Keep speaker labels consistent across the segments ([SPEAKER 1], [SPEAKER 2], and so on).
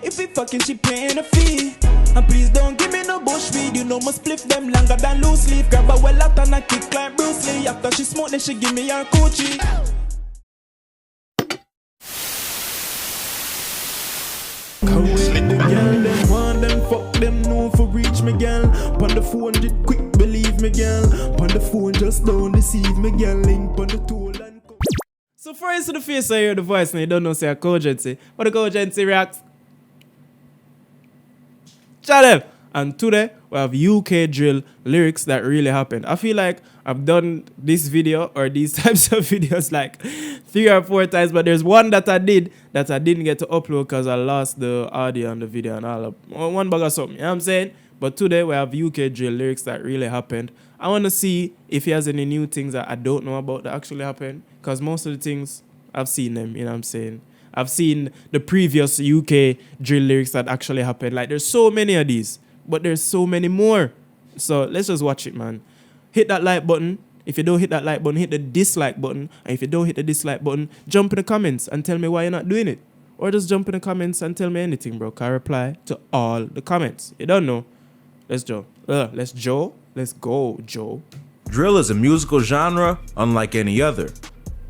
[SPEAKER 1] If we fucking, she paying a fee. And please don't give me no bush weed. You know my spliff them longer than loose leaf. Grab a well out and I kick like Bruce Lee. After she smoke, then she give me her coochie. Come with the girl, them want them, fuck them, no for reach me girl. Pon the phone, did quick believe me girl. Pon the phone, just don't deceive me girl. Link pon the tool and so for instance, the face I hear the voice and you don't know say a kogency. But the kogency reacts. Channel. And today we have UK drill lyrics that really happened. I feel like I've done this video or these types of videos like 3 or 4 times, but there's one that I didn't get to upload because I lost the audio on the video and all. One bag of something, you know what I'm saying? But today we have UK drill lyrics that really happened. I want to see if he has any new things that I don't know about that actually happened, because most of the things I've seen them, you know what I'm saying? I've seen the previous UK drill lyrics that actually happened. Like there's so many of these, but there's so many more. So let's just watch it, man. Hit that like button. If you don't hit that like button, hit the dislike button. And if you don't hit the dislike button, jump in the comments and tell me why you're not doing it. Or just jump in the comments and tell me anything, bro. I reply to all the comments. You don't know. Let's go. Let's go, Joe.
[SPEAKER 2] Drill is a musical genre unlike any other.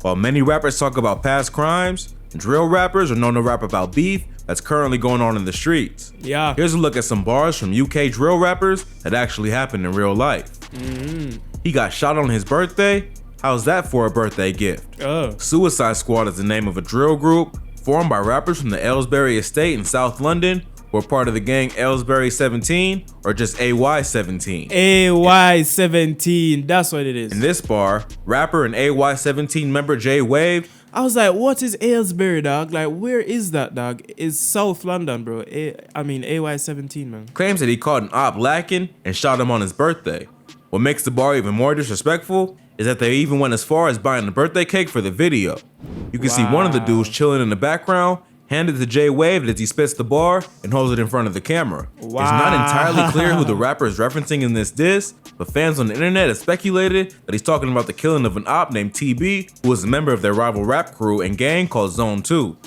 [SPEAKER 2] While many rappers talk about past crimes, drill rappers are known to rap about beef that's currently going on in the streets.
[SPEAKER 1] Yeah.
[SPEAKER 2] Here's a look at some bars from UK drill rappers that actually happened in real life. He got shot on his birthday. How's that for a birthday gift? Suicide Squad is the name of a drill group formed by rappers from the Aylesbury estate in South London who are part of the gang Aylesbury 17 or just AY17.
[SPEAKER 1] AY17, that's what it is.
[SPEAKER 2] In this bar, rapper and AY17 member J Wave.
[SPEAKER 1] I was like, what is Aylesbury, dog? Like, where is that, dog? It's South London, bro. AY17, man.
[SPEAKER 2] Claims that he caught an op lacking and shot him on his birthday. What makes the bar even more disrespectful is that they even went as far as buying a birthday cake for the video. You can see one of the dudes chilling in the background, handed to J Wave as he spits the bar and holds it in front of the camera. It's not entirely clear who the rapper is referencing in this diss, but fans on the internet have speculated that he's talking about the killing of an op named TB, who was a member of their rival rap crew and gang called Zone 2.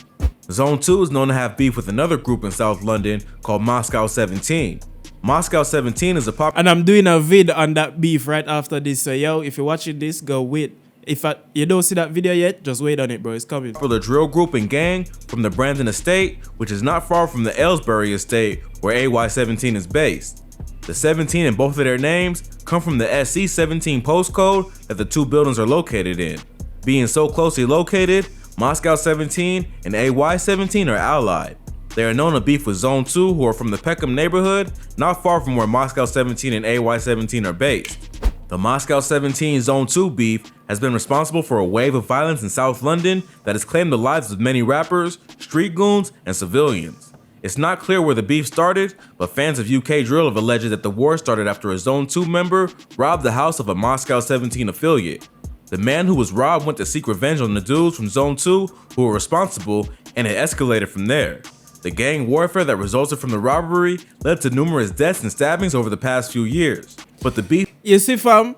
[SPEAKER 2] Zone 2 is known to have beef with another group in South London called Moscow 17. Moscow 17 is a pop.
[SPEAKER 1] And I'm doing a vid on that beef right after this, so yo, if you're watching this, go wait. If you don't see that video yet, just wait on it, bro. It's coming.
[SPEAKER 2] Popular drill group and gang from the Brandon estate, which is not far from the Aylesbury estate where AY17 is based. The 17 in both of their names come from the SC17 postcode that the two buildings are located in. Being so closely located, Moscow 17 and AY17 are allied. They are known to beef with Zone 2, who are from the Peckham neighborhood, not far from where Moscow 17 and AY17 are based. The Moscow 17 Zone 2 beef has been responsible for a wave of violence in South London that has claimed the lives of many rappers, street goons, and civilians. It's not clear where the beef started, but fans of UK drill have alleged that the war started after a Zone 2 member robbed the house of a Moscow 17 affiliate. The man who was robbed went to seek revenge on the dudes from Zone 2 who were responsible, and it escalated from there. The gang warfare that resulted from the robbery led to numerous deaths and stabbings over the past few years. But the beef...
[SPEAKER 1] You see, fam,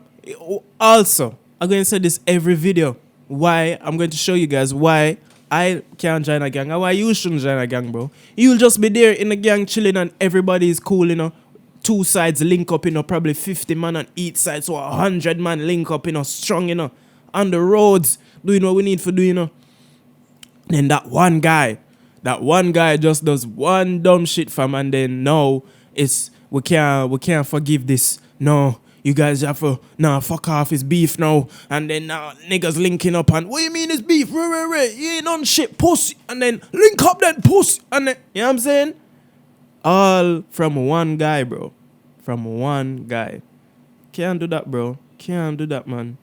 [SPEAKER 1] also, I'm going to say this every video. Why? I'm going to show you guys why I can't join a gang and why you shouldn't join a gang, bro. You'll just be there in the gang chilling and everybody is cool, you know. 2 sides link up, you know, probably 50 man on each side, so 100 man link up, you know, strong, you know, on the roads, doing what we need to do, you know. Then that one guy just does one dumb shit, fam, and then no, it's we can't forgive this. No, you guys have to fuck off, it's beef now. And then now niggas linking up and what you mean it's beef? Right. You ain't on shit, pussy. And then link up then pussy. And then you know what I'm saying? All from one guy, bro. From one guy. Can't do that, bro. Can't do that, man.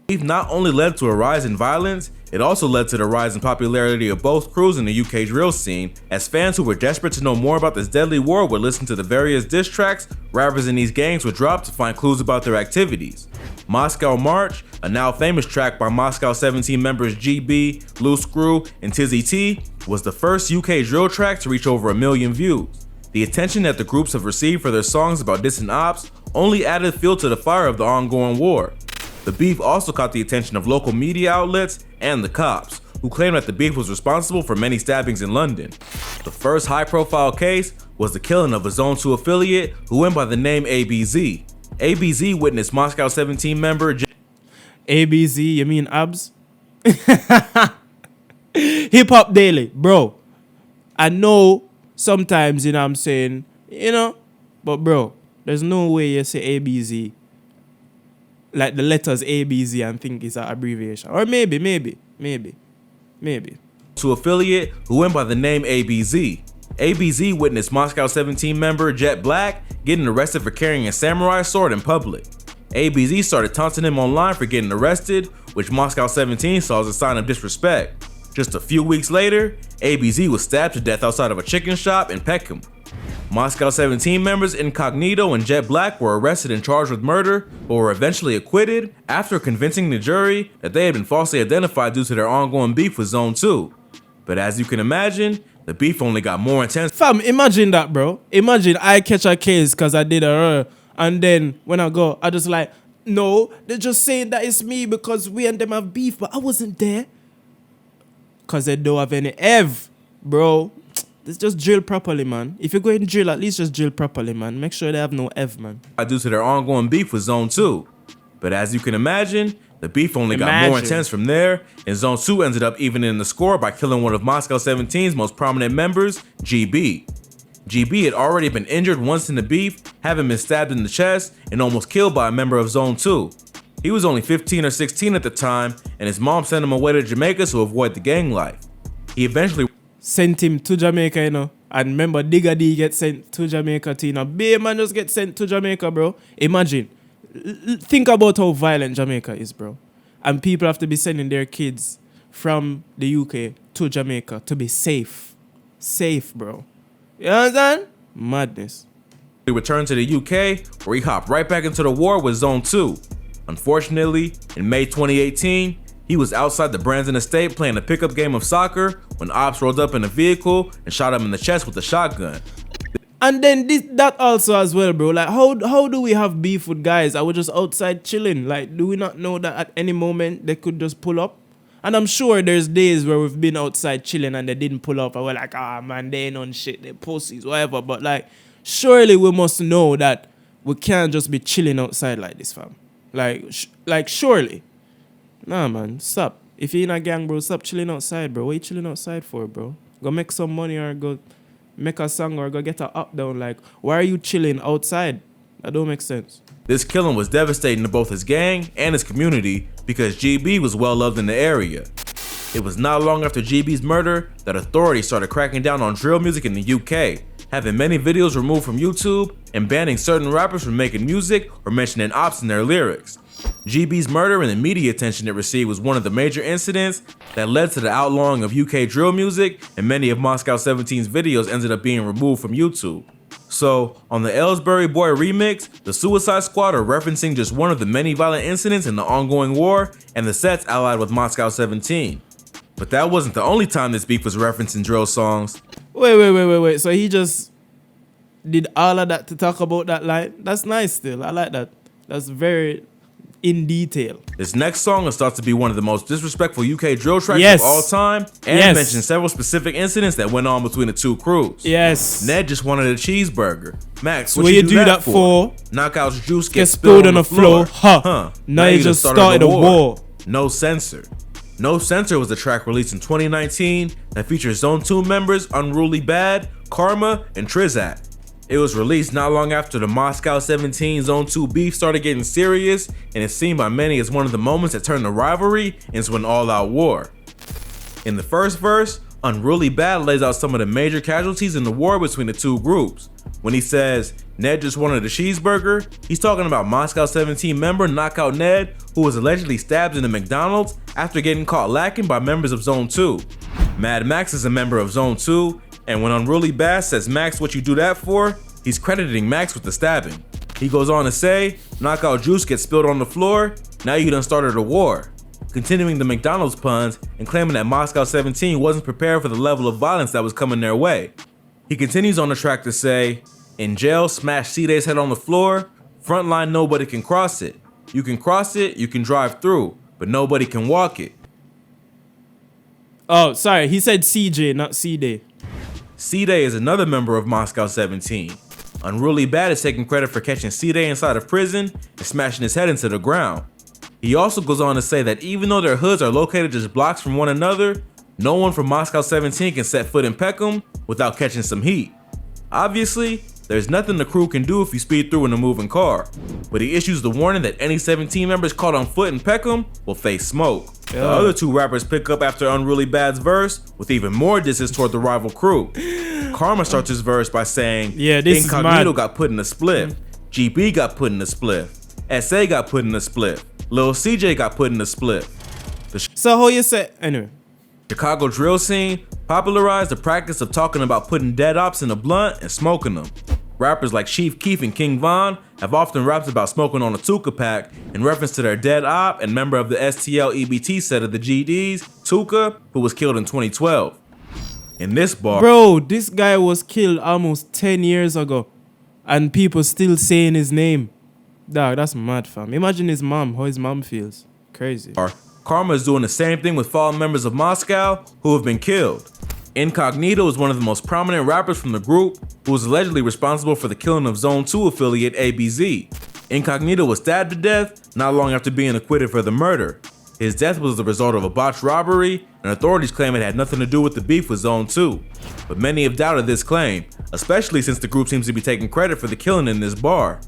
[SPEAKER 2] Beef not only led to a rise in violence, it also led to the rise in popularity of both crews in the UK drill scene, as fans who were desperate to know more about this deadly war would listen to the various diss tracks rappers in these gangs would drop to find clues about their activities. Moscow March, a now famous track by Moscow 17 members GB, Loose Screw, and Tizzy T, was the first UK drill track to reach over 1 million views. The attention that the groups have received for their songs about dissing ops only added fuel to the fire of the ongoing war. The beef also caught the attention of local media outlets and the cops, who claimed that the beef was responsible for many stabbings in London. The first high-profile case was the killing of a Zone 2 affiliate who went by the name ABZ. ABZ witnessed Moscow 17 member
[SPEAKER 1] ABZ, you mean abs? Hip Hop Daily, bro. I know sometimes, you know what I'm saying, you know, but bro, there's no way you say ABZ, like the letters ABZ and think it's an abbreviation. Or maybe.
[SPEAKER 2] to affiliate who went by the name ABZ. ABZ witnessed Moscow 17 member Jet Black getting arrested for carrying a samurai sword in public. ABZ started taunting him online for getting arrested, which Moscow 17 saw as a sign of disrespect. Just a few weeks later, ABZ was stabbed to death outside of a chicken shop in Peckham. Moscow 17 members Incognito and Jet Black were arrested and charged with murder, but were eventually acquitted after convincing the jury that they had been falsely identified due to their ongoing beef with Zone 2. But as you can imagine, the beef only got more intense.
[SPEAKER 1] Fam, imagine that, bro. Imagine I catch a case because I did a and then when I go, I just like, no, they just saying that it's me because we and them have beef, but I wasn't there. Because they don't have any Ev, bro. It's just drill properly, man. If you're going to drill, at least just drill properly, man. Make sure they have no Ev, man.
[SPEAKER 2] Due to their ongoing beef with Zone 2. But as you can imagine, the beef only got more intense from there, and Zone 2 ended up evening the score by killing one of Moscow 17's most prominent members, GB. GB had already been injured once in the beef, having been stabbed in the chest and almost killed by a member of Zone 2. He was only 15 or 16 at the time, and his mom sent him away to Jamaica to avoid the gang life. He eventually
[SPEAKER 1] sent him to Jamaica, you know. And remember, Digga D get sent to Jamaica too, you know. Big man just get sent to Jamaica, bro. Imagine. Think about how violent Jamaica is, bro. And people have to be sending their kids from the UK to Jamaica to be safe. Safe, bro. You understand? Madness.
[SPEAKER 2] He returned to the UK, where he hopped right back into the war with Zone 2. Unfortunately, in May 2018, he was outside the Brandon estate playing a pickup game of soccer when ops rolled up in a vehicle and shot him in the chest with a shotgun.
[SPEAKER 1] And then that also as well, bro. Like, how do we have beef with guys? I was just outside chilling. Like, do we not know that at any moment they could just pull up? And I'm sure there's days where we've been outside chilling and they didn't pull up. And we're like, ah, man, they ain't on shit. They pussies, whatever. But, like, surely we must know that we can't just be chilling outside like this, fam. Like surely. Nah, man, stop. If you're in a gang, bro, stop chilling outside, bro. What you chilling outside for, bro? Go make some money or go make a song or go get a up down. Like, why are you chilling outside? That don't make sense.
[SPEAKER 2] This killing was devastating to both his gang and his community because GB was well loved in the area. It was not long after GB's murder that authorities started cracking down on drill music in the UK, having many videos removed from YouTube and banning certain rappers from making music or mentioning ops in their lyrics. GB's murder and the media attention it received was one of the major incidents that led to the outlawing of UK drill music, and many of Moscow 17's videos ended up being removed from YouTube. So, on the Aylesbury Boy remix, the Suicide Squad are referencing just one of the many violent incidents in the ongoing war and the sets allied with Moscow 17. But that wasn't the only time this beef was referenced in drill songs.
[SPEAKER 1] Wait. So he just did all of that to talk about that line? That's nice still. I like that. That's very in detail.
[SPEAKER 2] This next song is thought to be one of the most disrespectful UK drill tracks of all time, and mentions several specific incidents that went on between the two crews.
[SPEAKER 1] Yes.
[SPEAKER 2] Ned just wanted a cheeseburger. Max,
[SPEAKER 1] what you do that for?
[SPEAKER 2] Knockout's juice gets
[SPEAKER 1] spilled on the floor. Now you just started a war.
[SPEAKER 2] No Censor. No Censor was a track released in 2019 that features Zone 2 members Unruly Bad, Karma, and Trizak. It was released not long after the Moscow 17 Zone 2 beef started getting serious, and is seen by many as one of the moments that turned the rivalry into an all-out war. In the first verse, Unruly Bad lays out some of the major casualties in the war between the two groups. When he says, Ned just wanted a cheeseburger, he's talking about Moscow 17 member Knockout Ned, who was allegedly stabbed in a McDonald's after getting caught lacking by members of Zone 2. Mad Max is a member of Zone 2, and when Unruly Bad says, Max, what you do that for? He's crediting Max with the stabbing. He goes on to say, Knockout juice gets spilled on the floor, now you done started a war. Continuing the McDonald's puns and claiming that Moscow 17 wasn't prepared for the level of violence that was coming their way. He continues on the track to say, in jail, smash C-Day's head on the floor, frontline nobody can cross it. You can cross it, you can drive through, but nobody can walk it.
[SPEAKER 1] Oh, sorry. He said CJ, not C-Day.
[SPEAKER 2] C-Day is another member of Moscow 17. Unruly Bad is taking credit for catching C-Day inside of prison and smashing his head into the ground. He also goes on to say that even though their hoods are located just blocks from one another, no one from Moscow 17 can set foot in Peckham without catching some heat. Obviously, there's nothing the crew can do if you speed through in a moving car, but he issues the warning that any 17 members caught on foot in Peckham will face smoke. The other two rappers pick up after Unruly Bad's verse with even more disses toward the rival crew. Karma starts his verse by saying,
[SPEAKER 1] yeah, this
[SPEAKER 2] Incognito
[SPEAKER 1] is mad.
[SPEAKER 2] got put in a spliff, GB got put in a spliff, SA got put in a spliff, Lil CJ got put in a spliff.
[SPEAKER 1] So how you say, anyway.
[SPEAKER 2] Chicago drill scene popularized the practice of talking about putting dead ops in a blunt and smoking them. Rappers like Chief Keef and King Von have often rapped about smoking on a Tuka pack in reference to their dead op and member of the STL EBT set of the GDs, Tuka, who was killed in 2012. In this bar,
[SPEAKER 1] Bro, this guy was killed almost 10 years ago, and people still saying his name. Dog, that's mad, fam. Imagine his mom, how his mom feels. Crazy.
[SPEAKER 2] Karma is doing the same thing with fallen members of Moscow who have been killed. Incognito is one of the most prominent rappers from the group who was allegedly responsible for the killing of Zone 2 affiliate ABZ. Incognito was stabbed to death not long after being acquitted for the murder. His death was the result of a botched robbery, and authorities claim it had nothing to do with the beef with Zone 2. But many have doubted this claim, especially since the group seems to be taking credit for the killing in this bar.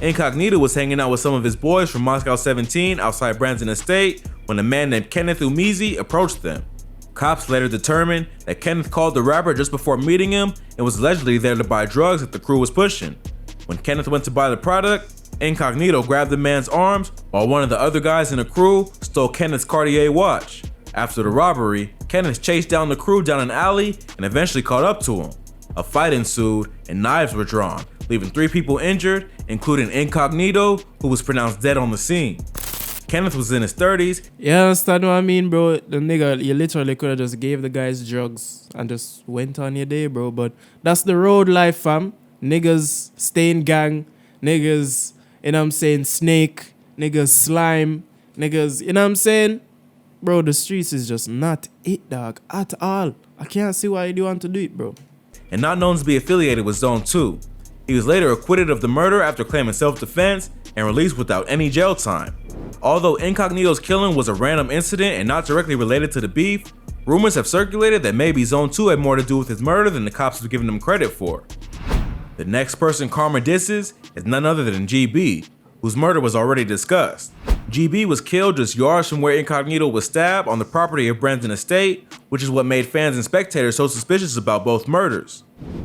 [SPEAKER 2] Incognito was hanging out with some of his boys from Moscow 17 outside Brandon Estate when a man named Kenneth Umizi approached them. Cops later determined that Kenneth called the rapper just before meeting him and was allegedly there to buy drugs that the crew was pushing. When Kenneth went to buy the product, Incognito grabbed the man's arms while one of the other guys in the crew stole Kenneth's Cartier watch. After the robbery, Kenneth chased down the crew down an alley and eventually caught up to him. A fight ensued and knives were drawn, leaving 3 people injured, including Incognito, who was pronounced dead on the scene. Kenneth was in his 30s.
[SPEAKER 1] You understand what I mean, bro? The nigga, you literally could have just gave the guys drugs and just went on your day, bro. But that's the road life, fam. Niggas stay in gang. Niggas, you know what I'm saying, snake. Niggas slime. Niggas, you know what I'm saying? Bro, the streets is just not it, dog, at all. I can't see why you want to do it, bro.
[SPEAKER 2] And not known to be affiliated with Zone 2. He was later acquitted of the murder after claiming self-defense and released without any jail time. Although Incognito's killing was a random incident and not directly related to the beef, rumors have circulated that maybe Zone 2 had more to do with his murder than the cops have given him credit for. The next person Karma disses is none other than GB, whose murder was already discussed. GB was killed just yards from where Incognito was stabbed on the property of Brandon Estate, which is what made fans and spectators so suspicious about both murders.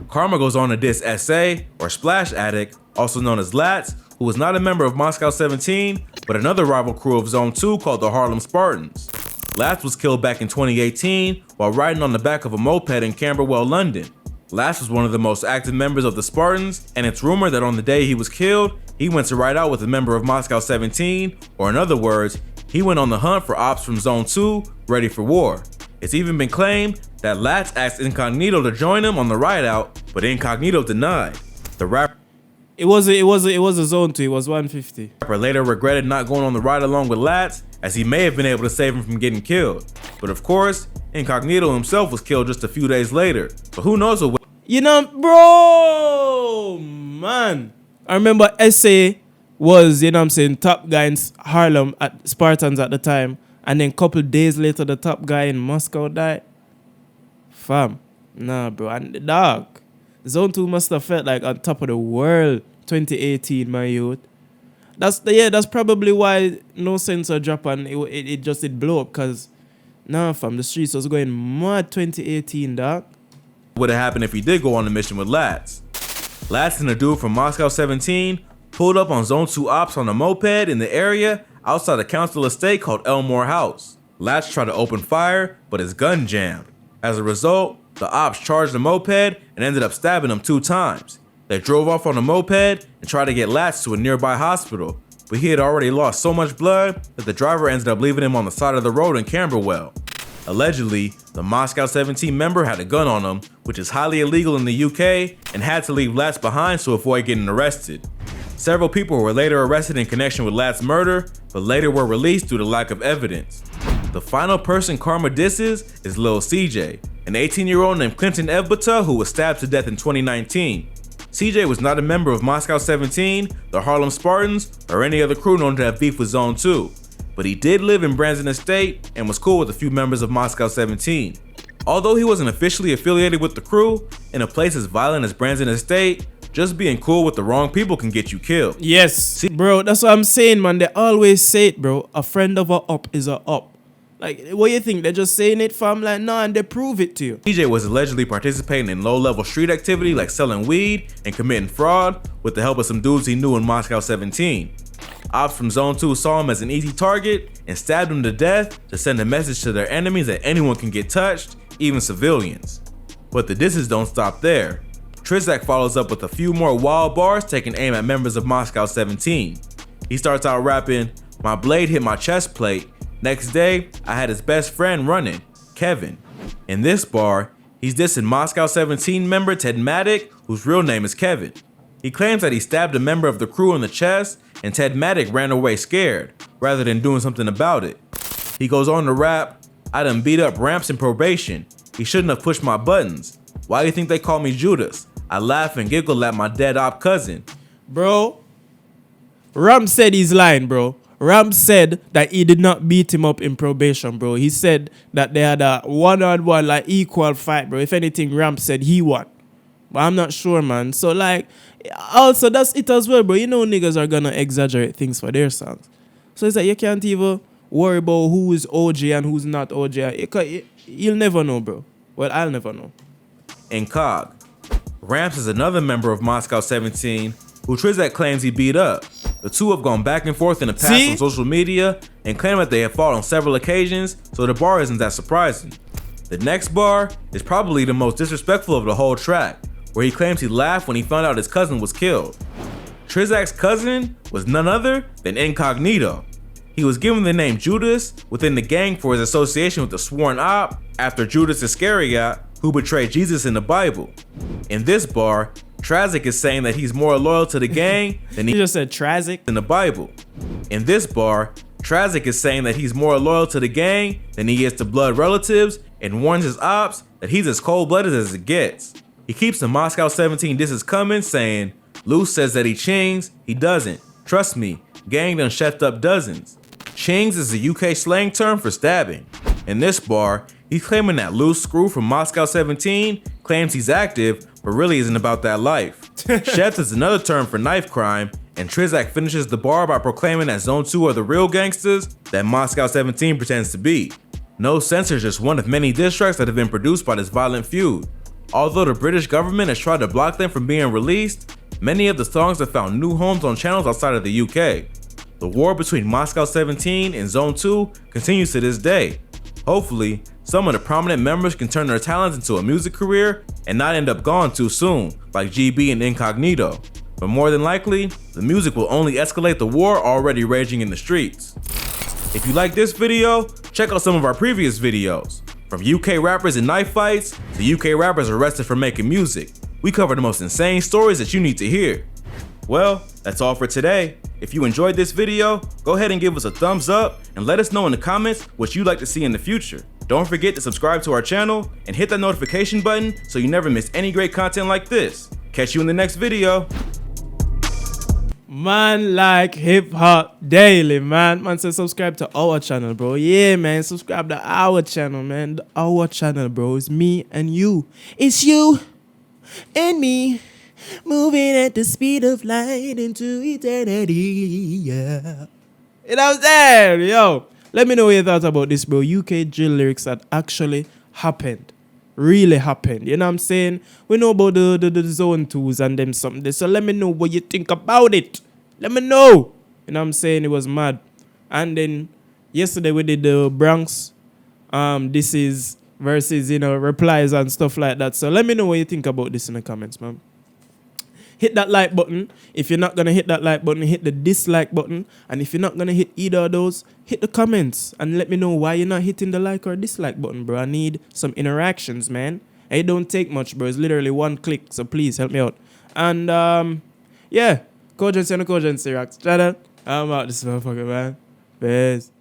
[SPEAKER 2] Karma goes on to diss SA, or Splash Addict, also known as Lats, who was not a member of Moscow 17, but another rival crew of Zone 2 called the Harlem Spartans. Lats was killed back in 2018 while riding on the back of a moped in Camberwell, London. Lats was one of the most active members of the Spartans, and it's rumored that on the day he was killed, he went to ride out with a member of Moscow 17, or in other words, he went on the hunt for ops from Zone 2, ready for war. It's even been claimed that Lats asked Incognito to join him on the ride out, but Incognito denied. The rapper
[SPEAKER 1] It was a Zone 2, it was 150.
[SPEAKER 2] later regretted not going on the ride along with Lats, as he may have been able to save him from getting killed. But of course, Incognito himself was killed just a few days later, so who knows what.
[SPEAKER 1] You know, bro, man. I remember SA was, you know what I'm saying, top guy in Harlem at Spartans at the time. And then a couple days later, the top guy in Moscow died. Fam. Nah, bro. And the dog. Zone 2 must have felt like on top of the world 2018, my youth. That's probably why No Censor dropped and it blew up. Because, nah, fam, the streets was going mad 2018, dog.
[SPEAKER 2] Would have happened if he did go on the mission with Lats. Lats and a dude from Moscow 17 pulled up on Zone 2 ops on a moped in the area outside a council estate called Elmore House. Lats tried to open fire, but his gun jammed. As a result, the ops charged the moped and ended up stabbing him 2 times. They drove off on a moped and tried to get Lats to a nearby hospital, but he had already lost so much blood that the driver ended up leaving him on the side of the road in Camberwell. Allegedly, the Moscow 17 member had a gun on him, which is highly illegal in the UK, and had to leave Lats behind to avoid getting arrested. Several people were later arrested in connection with Lats' murder, but later were released due to lack of evidence. The final person Karma disses is Lil CJ, an 18-year-old named Clinton Evbata who was stabbed to death in 2019. CJ was not a member of Moscow 17, the Harlem Spartans, or any other crew known to have beef with Zone 2, but he did live in Brandon Estate and was cool with a few members of Moscow 17. Although he wasn't officially affiliated with the crew, in a place as violent as Brandon Estate, just being cool with the wrong people can get you killed.
[SPEAKER 1] Yes, bro, that's what I'm saying, man. They always say it, bro. A friend of a up is a up. Like, what you think? They're just saying it, fam? Like, nah, and they prove it to you.
[SPEAKER 2] CJ was allegedly participating in low-level street activity like selling weed and committing fraud with the help of some dudes he knew in Moscow 17. Ops from Zone 2 saw him as an easy target and stabbed him to death to send a message to their enemies that anyone can get touched, even civilians. But the disses don't stop there. Trizak follows up with a few more wild bars taking aim at members of Moscow 17. He starts out rapping, "My blade hit my chest plate. Next day, I had his best friend running, Kevin." In this bar, he's dissing Moscow 17 member Ted Maddock, whose real name is Kevin. He claims that he stabbed a member of the crew in the chest and Ted Maddock ran away scared, rather than doing something about it. He goes on to rap, "I done beat up Ramps in probation. He shouldn't have pushed my buttons. Why do you think they call me Judas? I laugh and giggle at my dead op cousin."
[SPEAKER 1] Bro, Ram said he's lying, bro. Ram said that he did not beat him up in probation, bro. He said that they had a one-on-one, like, equal fight, bro. If anything, Ram said he won. But I'm not sure, man. So, like, also, that's it as well, bro. You know niggas are gonna exaggerate things for their songs. So it's like you can't even worry about who is OG and who's not OG. You'll never know, bro. Well, I'll never know.
[SPEAKER 2] In COG, Ramps is another member of Moscow 17 who Trizak claims he beat up. The two have gone back and forth in the past on social media and claim that they have fought on several occasions, so the bar isn't that surprising. The next bar is probably the most disrespectful of the whole track, where he claims he laughed when he found out his cousin was killed. Trizak's cousin was none other than Incognito. He was given the name Judas within the gang for his association with the sworn op after Judas Iscariot, who betrayed Jesus in the Bible. In this bar, Trazik is saying that he's more loyal to the gang than he
[SPEAKER 1] just said Trazik
[SPEAKER 2] in the Bible. In this bar, Trazik is saying that he's more loyal to the gang than he is to blood relatives and warns his ops that he's as cold-blooded as it gets. He keeps the Moscow 17 disses coming, saying, "Luce says that he chings, he doesn't. Trust me, gang done chefed up dozens." Chings is a UK slang term for stabbing. In this bar, he's claiming that Loose Screw from Moscow 17 claims he's active, but really isn't about that life. Chef is another term for knife crime, and Trizak finishes the bar by proclaiming that Zone 2 are the real gangsters that Moscow 17 pretends to be. No Censor is just one of many diss tracks that have been produced by this violent feud. Although the British government has tried to block them from being released, many of the songs have found new homes on channels outside of the UK. The war between Moscow 17 and Zone 2 continues to this day. Hopefully, some of the prominent members can turn their talents into a music career and not end up gone too soon, like GB and Incognito. But more than likely, the music will only escalate the war already raging in the streets. If you like this video, check out some of our previous videos. From UK rappers in knife fights to UK rappers arrested for making music, we cover the most insane stories that you need to hear. Well, that's all for today. If you enjoyed this video, go ahead and give us a thumbs up and let us know in the comments what you'd like to see in the future. Don't forget to subscribe to our channel and hit that notification button so you never miss any great content like this. Catch you in the next video.
[SPEAKER 1] Man, like hip hop daily, man. Man, say subscribe to our channel, bro. Yeah, man, subscribe to our channel, man. Our channel, bro. It's me and you. It's you and me. Moving at the speed of light into eternity, yeah. You know what I'm saying? Yo, let me know what you thought about this, bro. UK drill lyrics that actually happened. Really happened. You know what I'm saying? We know about the Zone 2s and them something. So let me know what you think about it. Let me know. You know what I'm saying? It was mad. And then yesterday we did the Bronx. This is versus, you know, replies and stuff like that. So let me know what you think about this in the comments, man. Hit that like button. If you're not going to hit that like button, hit the dislike button. And if you're not going to hit either of those, hit the comments and let me know why you're not hitting the like or dislike button, bro. I need some interactions, man. It don't take much, bro. It's literally one click. So please help me out. And, yeah. Kogency and the Kogency rocks. I'm out this motherfucker, man. Peace.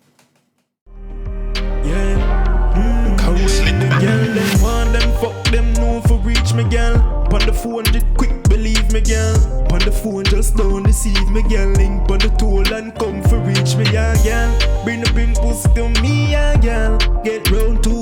[SPEAKER 3] Fuck them know for reach me, girl. On the phone, just quick, believe me, girl. On the phone, just don't deceive me, girl. Link on the toll and come for reach me, yeah, girl. Bring the pussy to me, yeah, girl. Get round to